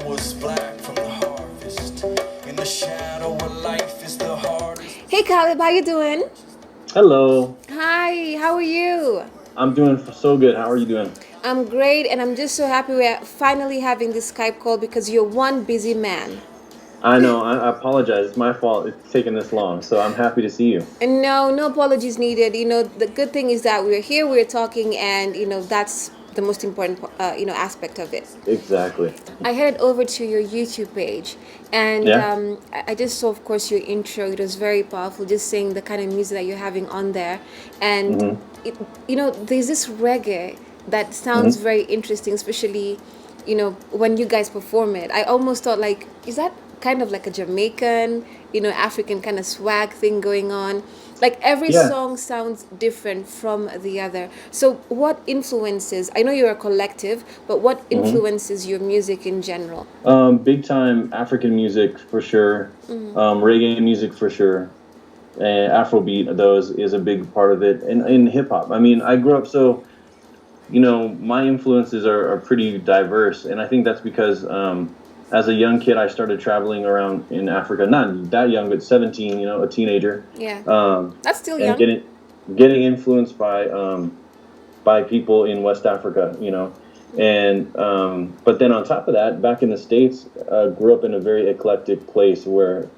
was black from the harvest. In the shadow of life is the hardest. Hey Caleb, how you doing? Hello. Hi, how are you? I'm doing so good. How are you doing? I'm great, and I'm just so happy we're finally having this Skype call because you're one busy man. I know. I apologize. It's my fault. It's taken this long. So I'm happy to see you. And no apologies needed. The good thing is that we're here, we're talking, and that's the most important aspect of it. Exactly. I headed over to your YouTube page, and Yeah. I just saw, of course, your intro. It was very powerful, just saying the kind of music that you're having on there, and there's this reggae that sounds very interesting, especially, when you guys perform it. I almost thought, like, is that kind of like a Jamaican, African kind of swag thing going on? Like every Yeah. song sounds different from the other. So what influences, I know you're a collective, but what influences your music in general? Big time African music for sure. Reggae music for sure. And Afrobeat, those is a big part of it. And in hip hop. I mean, I grew up my influences are pretty diverse. And I think that's because as a young kid, I started traveling around in Africa. Not that young, but 17, a teenager. Yeah. That's still And young. getting influenced by people in West Africa, and but then on top of that, back in the States, grew up in a very eclectic place where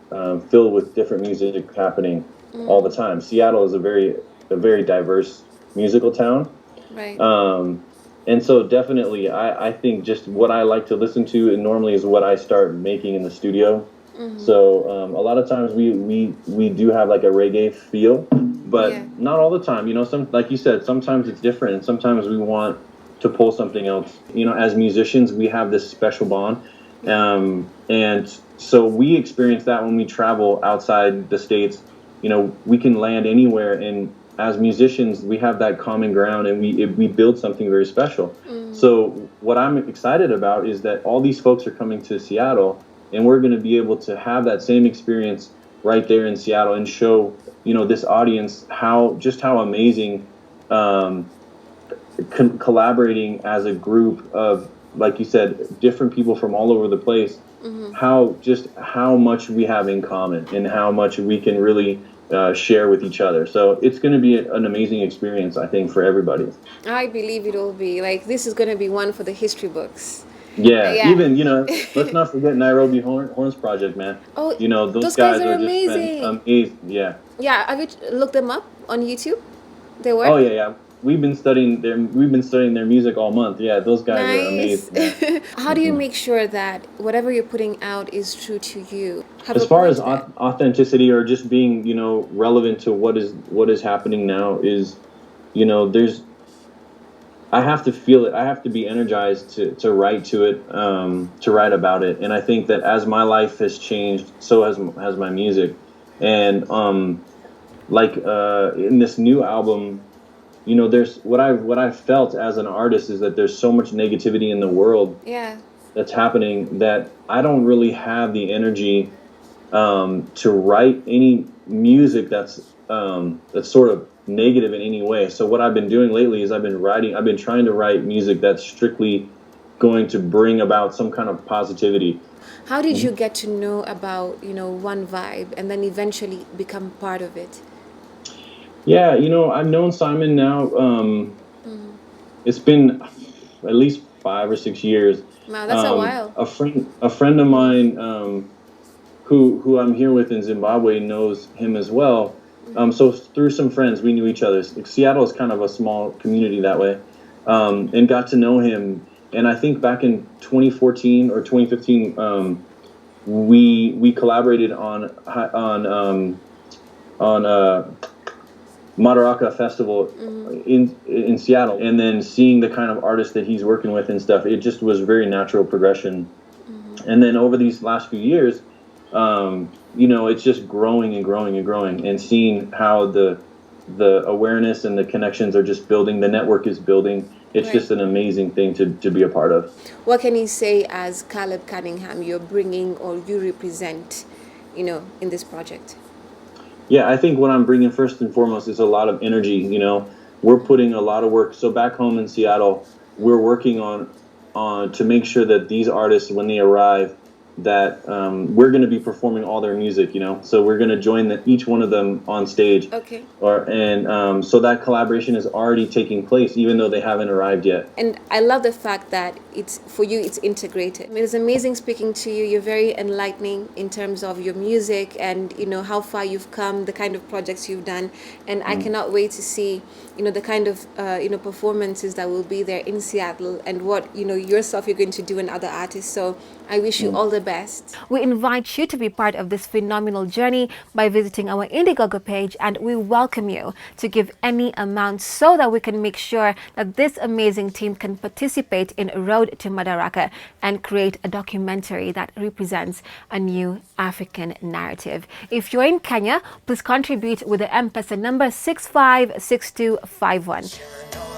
filled with different music happening all the time. Seattle is a very diverse musical town. Right. And so definitely, I think just what I like to listen to and normally is what I start making in the studio. So a lot of times we do have like a reggae feel, but not all the time. Some, like you said, sometimes it's different, and sometimes we want to pull something else. As musicians, we have this special bond, and so we experience that when we travel outside the States. We can land anywhere, and as musicians, we have that common ground, and we build something very special. So what I'm excited about is that all these folks are coming to Seattle, and we're going to be able to have that same experience right there in Seattle and show, this audience how amazing collaborating as a group of, like you said, different people from all over the place, how much we have in common and how much we can really share with each other. So it's going to be an amazing experience, I think, for everybody. I believe it will be. Like, this is going to be one for the history books. Yeah. Even, let's not forget Nairobi Horns Project, man. Oh, those guys are just amazing. Amazing. Yeah. Yeah, have you looked them up on YouTube? They work? Oh, yeah. We've been studying their music all month. Yeah, those guys are Nice. amazing. How do you make sure that whatever you're putting out is true to you? As far as authenticity or just being, relevant to what is happening now is, I have to feel it. I have to be energized to write to it, to write about it. And I think that as my life has changed, so has my music. And in this new album, there's what I've felt as an artist is that there's so much negativity in the world that's happening that I don't really have the energy to write any music that's sort of negative in any way. So what I've been doing lately is I've been trying to write music that's strictly going to bring about some kind of positivity. How did you get to know about, One Vibe and then eventually become part of it? Yeah, I've known Simon now. It's been at least 5 or 6 years. Wow, that's a while. A friend of mine who I'm here with in Zimbabwe knows him as well. So through some friends, we knew each other. Seattle is kind of a small community that way, and got to know him. And I think back in 2014 or 2015, we collaborated on Madaraka Festival in Seattle, and then seeing the kind of artists that he's working with and stuff, it just was very natural progression. And then over these last few years, it's just growing and growing and growing, and seeing how the awareness and the connections are just building, the network is building. It's just an amazing thing to be a part of. What can you say as Caleb Cunningham you're bringing or you represent, in this project? Yeah, I think what I'm bringing first and foremost is a lot of energy. We're putting a lot of work. So back home in Seattle, we're working on to make sure that these artists, when they arrive, that we're going to be performing all their music, you know. So we're going to join each one of them on stage. Okay. So that collaboration is already taking place, even though they haven't arrived yet. And I love the fact that it's for you, it's integrated. It was amazing speaking to you. You're very enlightening in terms of your music and, you know, how far you've come, the kind of projects you've done. And I cannot wait to see, you know, the kind of, performances that will be there in Seattle and what, you know, yourself you're going to do and other artists. So I wish you all the best. We invite you to be part of this phenomenal journey by visiting our Indiegogo page, and we welcome you to give any amount so that we can make sure that this amazing team can participate in Road to Madaraka and create a documentary that represents a new African narrative. If you're in Kenya, please contribute with the M-Pesa number 656251.